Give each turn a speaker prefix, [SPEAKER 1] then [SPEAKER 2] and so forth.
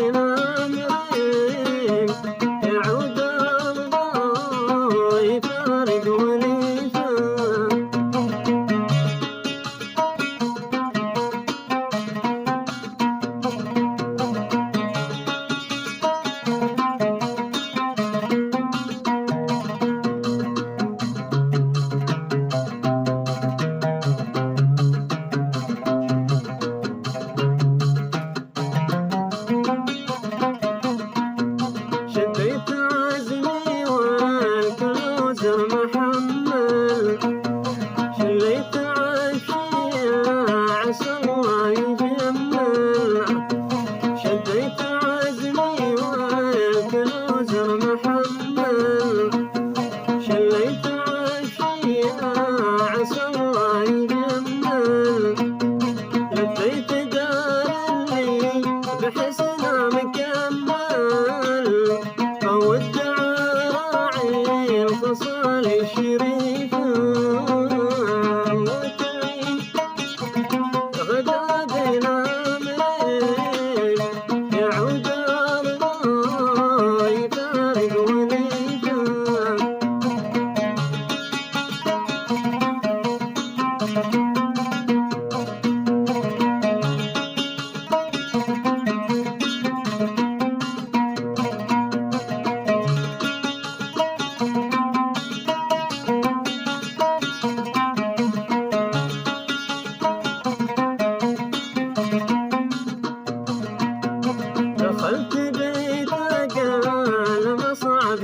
[SPEAKER 1] بين أمرين يعود الله يفارق ونيفا شديت عزمي والكنوز محمل شليت عشي عسى الله يجمل شديت عزمي والكنوز محمل شليت عشي عسى الله يجمل لفيت دار اللي بحسنها مكمل ودع راعي الخصال الشريفة وتعيش غدا بين أمرين يعود الله يفارق ونيفا دخلت بيتك قال مصعب